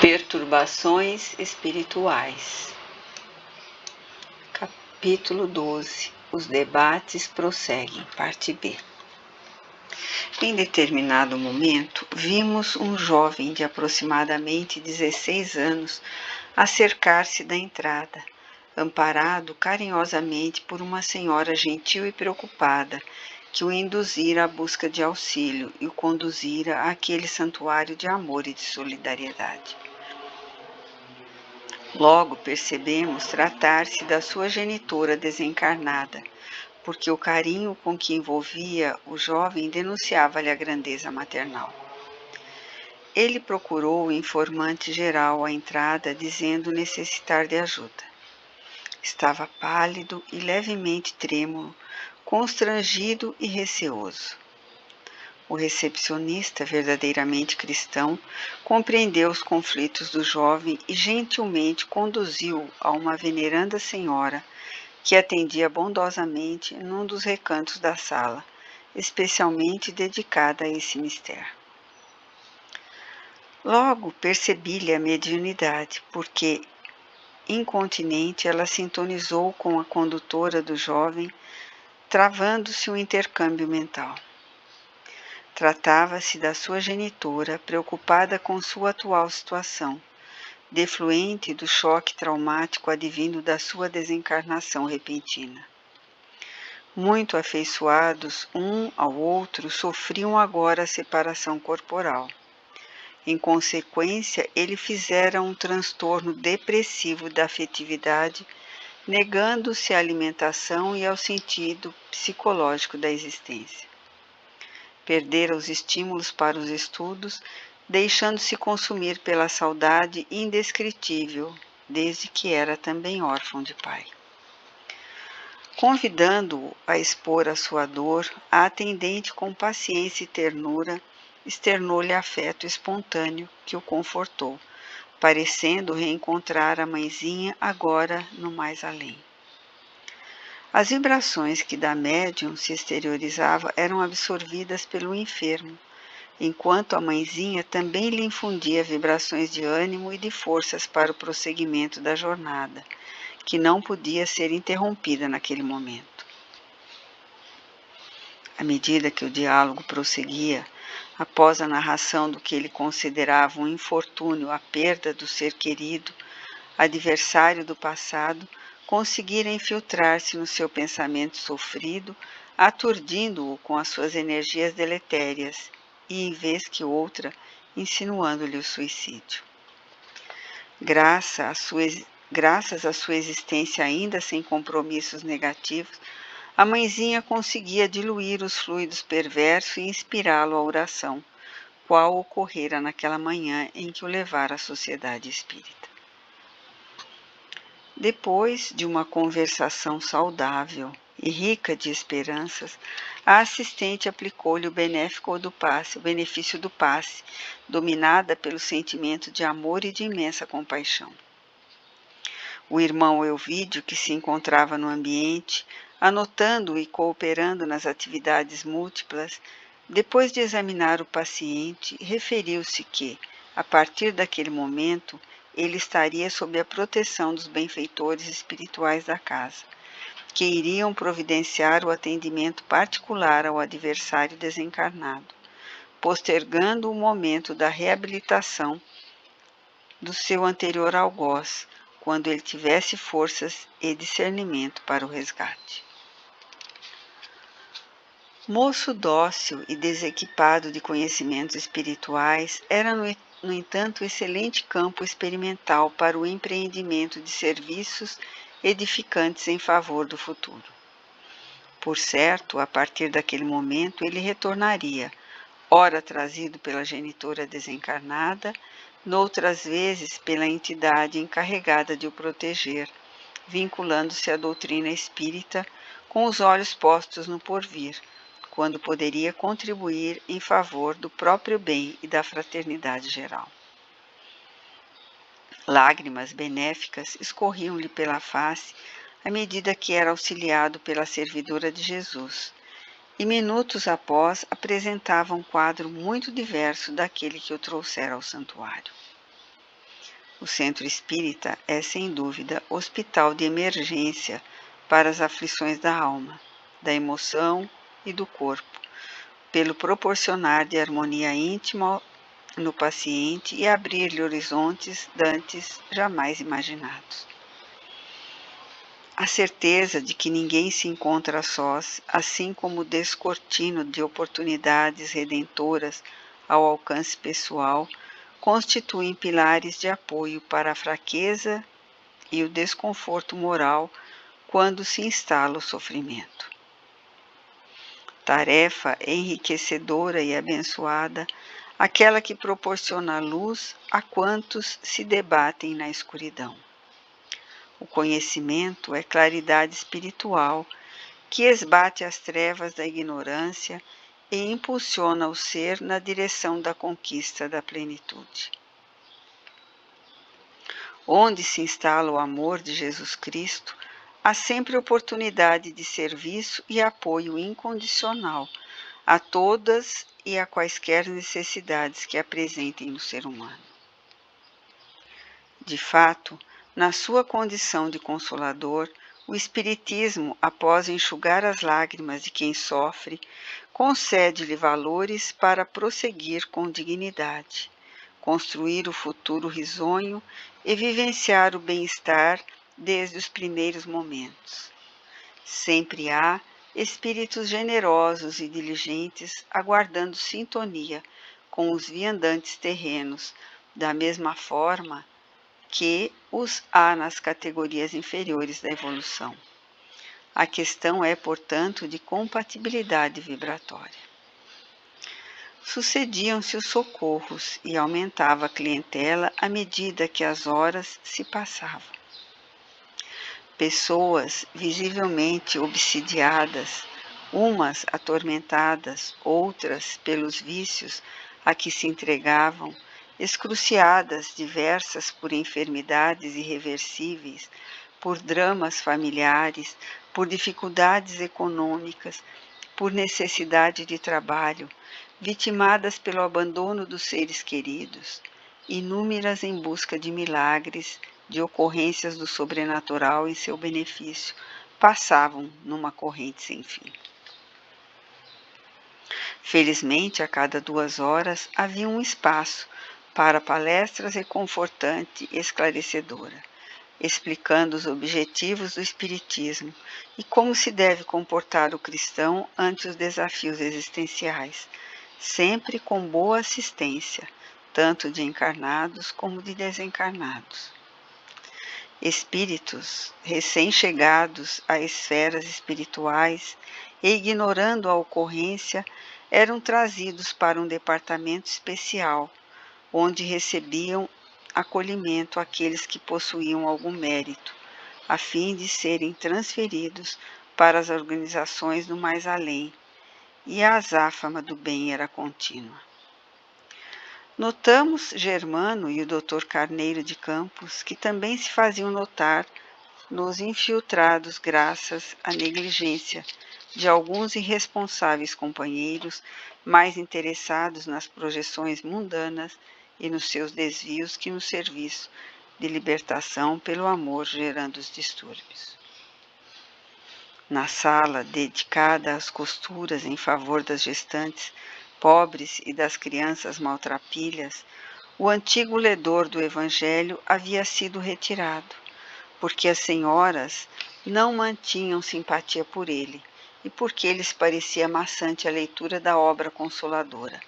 Perturbações espirituais. Capítulo 12. Os debates prosseguem. Parte B. Em determinado momento, vimos um jovem de aproximadamente 16 anos acercar-se da entrada, amparado carinhosamente por uma senhora gentil e preocupada, que o induzira à busca de auxílio e o conduzira àquele santuário de amor e de solidariedade. Logo percebemos tratar-se da sua genitora desencarnada, porque o carinho com que envolvia o jovem denunciava-lhe a grandeza maternal. Ele procurou o informante geral à entrada, dizendo necessitar de ajuda. Estava pálido e levemente trêmulo, constrangido e receoso. O recepcionista, verdadeiramente cristão, compreendeu os conflitos do jovem e gentilmente conduziu-o a uma veneranda senhora que atendia bondosamente num dos recantos da sala, especialmente dedicada a esse mistério. Logo percebi-lhe a mediunidade, porque, incontinente, ela sintonizou com a condutora do jovem, travando-se um intercâmbio mental. Tratava-se da sua genitora, preocupada com sua atual situação, defluente do choque traumático advindo da sua desencarnação repentina. Muito afeiçoados um ao outro, sofriam agora a separação corporal. Em consequência, ele fizera um transtorno depressivo da afetividade, negando-se à alimentação e ao sentido psicológico da existência. Perdera os estímulos para os estudos, deixando-se consumir pela saudade indescritível, desde que era também órfão de pai. Convidando-o a expor a sua dor, a atendente com paciência e ternura externou-lhe afeto espontâneo que o confortou, parecendo reencontrar a mãezinha agora no mais além. As vibrações que da médium se exteriorizavam eram absorvidas pelo enfermo, enquanto a mãezinha também lhe infundia vibrações de ânimo e de forças para o prosseguimento da jornada, que não podia ser interrompida naquele momento. À medida que o diálogo prosseguia, após a narração do que ele considerava um infortúnio, a perda do ser querido, adversário do passado, conseguira infiltrar-se no seu pensamento sofrido, aturdindo-o com as suas energias deletérias e, em vez que outra, insinuando-lhe o suicídio. Graças à sua existência ainda sem compromissos negativos, a mãezinha conseguia diluir os fluidos perversos e inspirá-lo à oração, qual ocorrera naquela manhã em que o levara à sociedade espírita. Depois de uma conversação saudável e rica de esperanças, a assistente aplicou-lhe o benefício do passe, dominada pelo sentimento de amor e de imensa compaixão. O irmão Elvídio, que se encontrava no ambiente, anotando e cooperando nas atividades múltiplas, depois de examinar o paciente, referiu-se que, a partir daquele momento, ele estaria sob a proteção dos benfeitores espirituais da casa, que iriam providenciar o atendimento particular ao adversário desencarnado, postergando o momento da reabilitação do seu anterior algoz, quando ele tivesse forças e discernimento para o resgate. Moço dócil e desequipado de conhecimentos espirituais, era, no entanto, excelente campo experimental para o empreendimento de serviços edificantes em favor do futuro. Por certo, a partir daquele momento, ele retornaria, ora trazido pela genitora desencarnada, noutras vezes pela entidade encarregada de o proteger, vinculando-se à doutrina espírita com os olhos postos no porvir, quando poderia contribuir em favor do próprio bem e da fraternidade geral. Lágrimas benéficas escorriam-lhe pela face à medida que era auxiliado pela servidora de Jesus, e minutos após apresentava um quadro muito diverso daquele que o trouxera ao santuário. O centro espírita é, sem dúvida, hospital de emergência para as aflições da alma, da emoção e do corpo, pelo proporcionar de harmonia íntima no paciente e abrir-lhe horizontes dantes jamais imaginados. A certeza de que ninguém se encontra a sós, assim como o descortino de oportunidades redentoras ao alcance pessoal, constituem pilares de apoio para a fraqueza e o desconforto moral quando se instala o sofrimento. Tarefa enriquecedora e abençoada, aquela que proporciona luz a quantos se debatem na escuridão. O conhecimento é claridade espiritual que esbate as trevas da ignorância e impulsiona o ser na direção da conquista da plenitude. Onde se instala o amor de Jesus Cristo, há sempre oportunidade de serviço e apoio incondicional a todas e a quaisquer necessidades que apresentem no ser humano. De fato, na sua condição de consolador, o Espiritismo, após enxugar as lágrimas de quem sofre, concede-lhe valores para prosseguir com dignidade, construir o futuro risonho e vivenciar o bem-estar desde os primeiros momentos. Sempre há espíritos generosos e diligentes aguardando sintonia com os viandantes terrenos, da mesma forma que os há nas categorias inferiores da evolução. A questão é, portanto, de compatibilidade vibratória. Sucediam-se os socorros e aumentava a clientela à medida que as horas se passavam. Pessoas visivelmente obsidiadas, umas atormentadas, outras pelos vícios a que se entregavam, excruciadas diversas por enfermidades irreversíveis, por dramas familiares, por dificuldades econômicas, por necessidade de trabalho, vitimadas pelo abandono dos seres queridos, inúmeras em busca de milagres, de ocorrências do sobrenatural em seu benefício, passavam numa corrente sem fim. Felizmente, a cada 2 horas havia um espaço para palestras reconfortante e esclarecedora, explicando os objetivos do Espiritismo e como se deve comportar o cristão ante os desafios existenciais, sempre com boa assistência, tanto de encarnados como de desencarnados. Espíritos recém-chegados a esferas espirituais e ignorando a ocorrência, eram trazidos para um departamento especial, onde recebiam acolhimento aqueles que possuíam algum mérito, a fim de serem transferidos para as organizações do mais além, e a azáfama do bem era contínua. Notamos Germano e o Dr. Carneiro de Campos, que também se faziam notar nos infiltrados graças à negligência de alguns irresponsáveis companheiros mais interessados nas projeções mundanas e nos seus desvios que no serviço de libertação pelo amor gerando os distúrbios. Na sala dedicada às costuras em favor das gestantes pobres e das crianças maltrapilhas, o antigo ledor do Evangelho havia sido retirado, porque as senhoras não mantinham simpatia por ele e porque lhes parecia maçante a leitura da obra consoladora,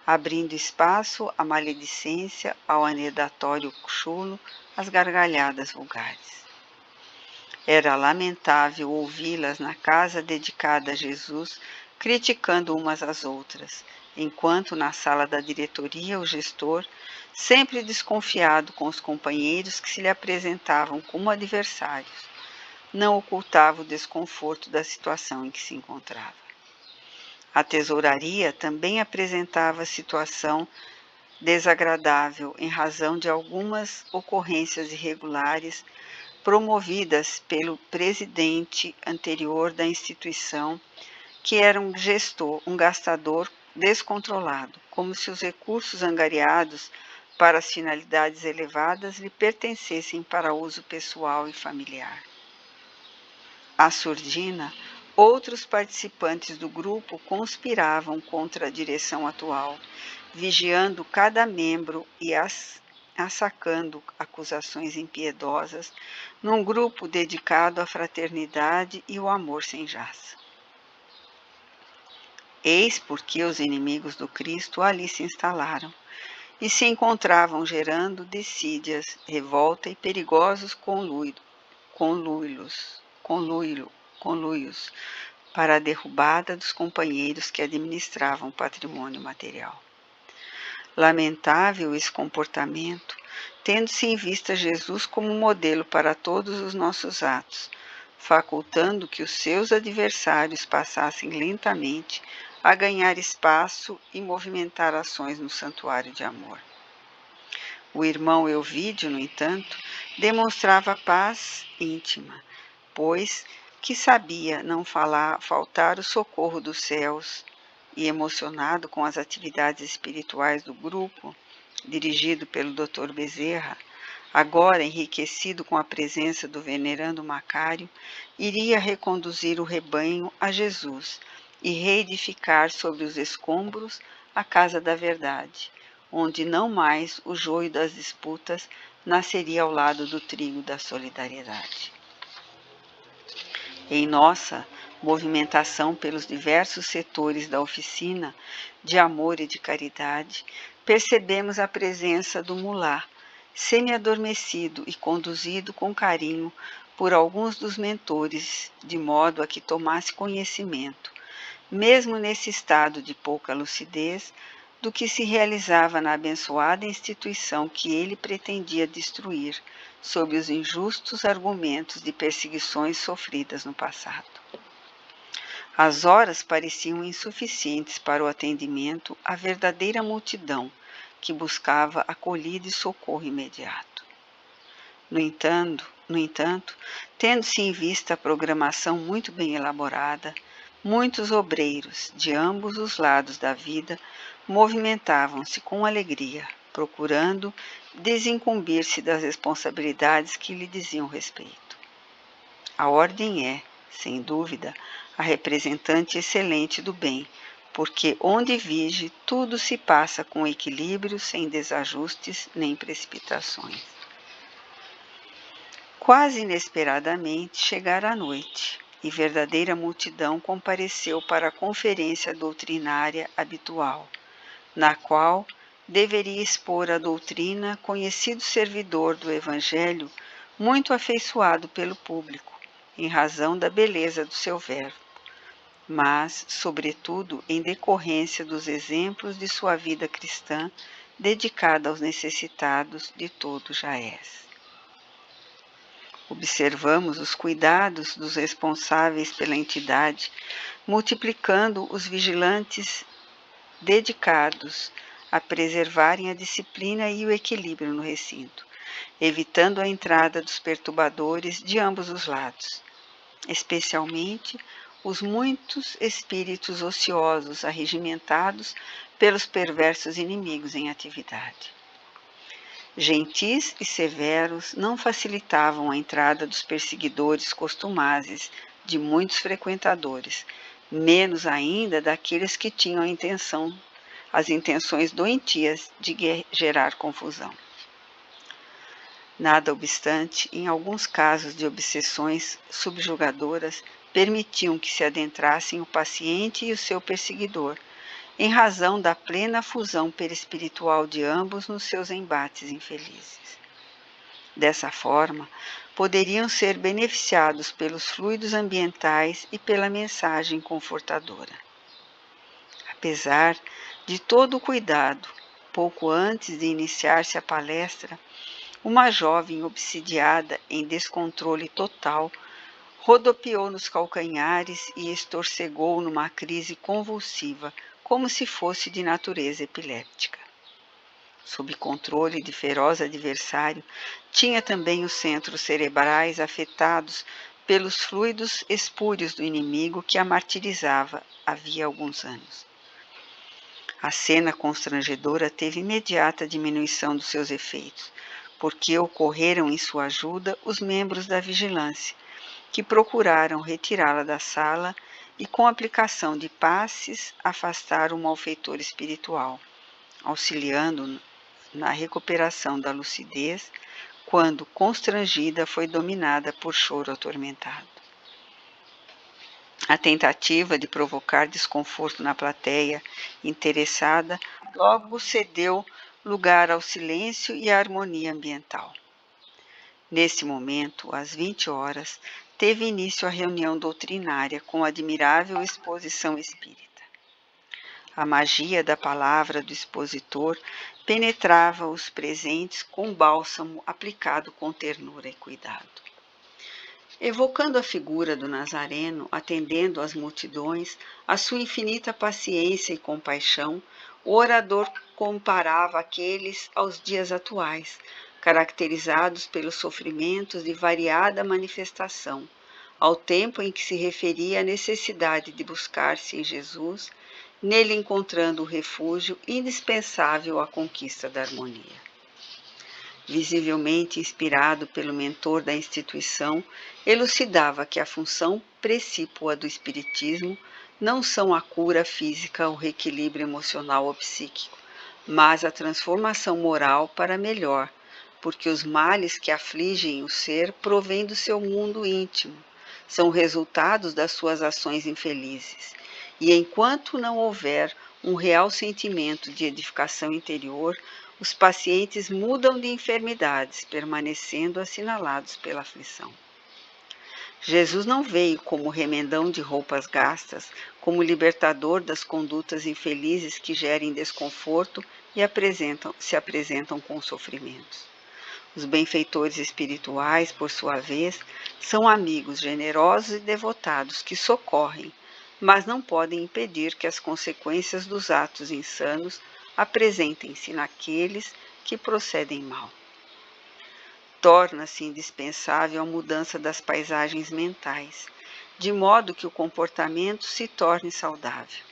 abrindo espaço à maledicência, ao anedatório chulo, às gargalhadas vulgares. Era lamentável ouvi-las na casa dedicada a Jesus, criticando umas às outras, enquanto na sala da diretoria o gestor, sempre desconfiado com os companheiros que se lhe apresentavam como adversários, não ocultava o desconforto da situação em que se encontrava. A tesouraria também apresentava situação desagradável em razão de algumas ocorrências irregulares promovidas pelo presidente anterior da instituição, que era um gastador descontrolado, como se os recursos angariados para as finalidades elevadas lhe pertencessem para uso pessoal e familiar. À surdina, outros participantes do grupo conspiravam contra a direção atual, vigiando cada membro e assacando acusações impiedosas num grupo dedicado à fraternidade e o amor sem jaça. Eis porque os inimigos do Cristo ali se instalaram e se encontravam gerando dissídias, revolta e perigosos conluios para a derrubada dos companheiros que administravam patrimônio material. Lamentável esse comportamento, tendo-se em vista Jesus como modelo para todos os nossos atos, facultando que os seus adversários passassem lentamente a ganhar espaço e movimentar ações no santuário de amor. O irmão Elvídio, no entanto, demonstrava paz íntima, pois que sabia não faltar o socorro dos céus, e emocionado com as atividades espirituais do grupo, dirigido pelo Dr. Bezerra, agora enriquecido com a presença do venerando Macário, iria reconduzir o rebanho a Jesus e reedificar sobre os escombros a casa da verdade, onde não mais o joio das disputas nasceria ao lado do trigo da solidariedade. Em nossa movimentação pelos diversos setores da oficina de amor e de caridade, percebemos a presença do mulá, semi-adormecido e conduzido com carinho por alguns dos mentores, de modo a que tomasse conhecimento, mesmo nesse estado de pouca lucidez, do que se realizava na abençoada instituição que ele pretendia destruir, sob os injustos argumentos de perseguições sofridas no passado. As horas pareciam insuficientes para o atendimento à verdadeira multidão que buscava acolhida e socorro imediato. No entanto, tendo-se em vista a programação muito bem elaborada, muitos obreiros de ambos os lados da vida movimentavam-se com alegria, procurando desincumbir-se das responsabilidades que lhe diziam respeito. A ordem é, sem dúvida, a representante excelente do bem, porque onde vige tudo se passa com equilíbrio, sem desajustes nem precipitações. Quase inesperadamente chegara a noite, e verdadeira multidão compareceu para a conferência doutrinária habitual, na qual deveria expor a doutrina conhecido servidor do Evangelho, muito afeiçoado pelo público, em razão da beleza do seu verbo, mas, sobretudo, em decorrência dos exemplos de sua vida cristã dedicada aos necessitados de todo Jaés. Observamos os cuidados dos responsáveis pela entidade, multiplicando os vigilantes dedicados a preservarem a disciplina e o equilíbrio no recinto, evitando a entrada dos perturbadores de ambos os lados, especialmente os muitos espíritos ociosos arregimentados pelos perversos inimigos em atividade. Gentis e severos não facilitavam a entrada dos perseguidores costumazes de muitos frequentadores, menos ainda daqueles que tinham as intenções doentias de gerar confusão. Nada obstante, em alguns casos de obsessões subjugadoras, permitiam que se adentrassem o paciente e o seu perseguidor, em razão da plena fusão perispiritual de ambos nos seus embates infelizes. Dessa forma, poderiam ser beneficiados pelos fluidos ambientais e pela mensagem confortadora. Apesar de todo o cuidado, pouco antes de iniciar-se a palestra, uma jovem obsidiada em descontrole total rodopiou nos calcanhares e estorcegou numa crise convulsiva, como se fosse de natureza epiléptica. Sob controle de feroz adversário, tinha também os centros cerebrais afetados pelos fluidos espúrios do inimigo que a martirizava havia alguns anos. A cena constrangedora teve imediata diminuição dos seus efeitos, porque ocorreram em sua ajuda os membros da vigilância, que procuraram retirá-la da sala e, com aplicação de passes, afastar o malfeitor espiritual, auxiliando na recuperação da lucidez, quando, constrangida, foi dominada por choro atormentado. A tentativa de provocar desconforto na plateia interessada logo cedeu lugar ao silêncio e à harmonia ambiental. Nesse momento, às 20 horas, teve início a reunião doutrinária com admirável exposição espírita. A magia da palavra do expositor penetrava os presentes com bálsamo aplicado com ternura e cuidado. Evocando a figura do Nazareno, atendendo às multidões, a sua infinita paciência e compaixão, o orador comparava aqueles aos dias atuais, caracterizados pelos sofrimentos de variada manifestação, ao tempo em que se referia à necessidade de buscar-se em Jesus, nele encontrando o refúgio indispensável à conquista da harmonia. Visivelmente inspirado pelo mentor da instituição, elucidava que a função precípua do espiritismo não são a cura física ou reequilíbrio emocional ou psíquico, mas a transformação moral para melhor, porque os males que afligem o ser provêm do seu mundo íntimo, são resultados das suas ações infelizes. E enquanto não houver um real sentimento de edificação interior, os pacientes mudam de enfermidades, permanecendo assinalados pela aflição. Jesus não veio como remendão de roupas gastas, como libertador das condutas infelizes que gerem desconforto e se apresentam com sofrimentos. Os benfeitores espirituais, por sua vez, são amigos generosos e devotados que socorrem, mas não podem impedir que as consequências dos atos insanos apresentem-se naqueles que procedem mal. Torna-se indispensável a mudança das paisagens mentais, de modo que o comportamento se torne saudável,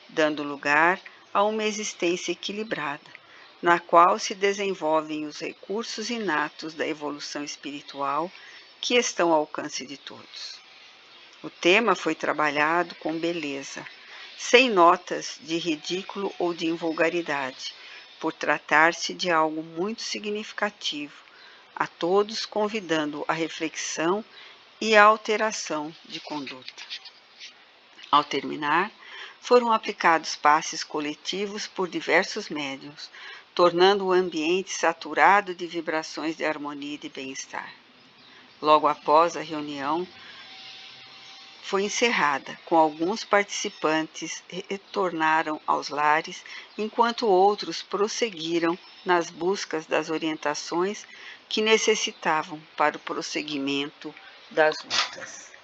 dando lugar a uma existência equilibrada, na qual se desenvolvem os recursos inatos da evolução espiritual que estão ao alcance de todos. O tema foi trabalhado com beleza, sem notas de ridículo ou de invulgaridade, por tratar-se de algo muito significativo, a todos convidando à reflexão e à alteração de conduta. Ao terminar, foram aplicados passes coletivos por diversos médiuns, tornando o ambiente saturado de vibrações de harmonia e de bem-estar. Logo após a reunião, foi encerrada, com alguns participantes retornaram aos lares, enquanto outros prosseguiram nas buscas das orientações que necessitavam para o prosseguimento das lutas.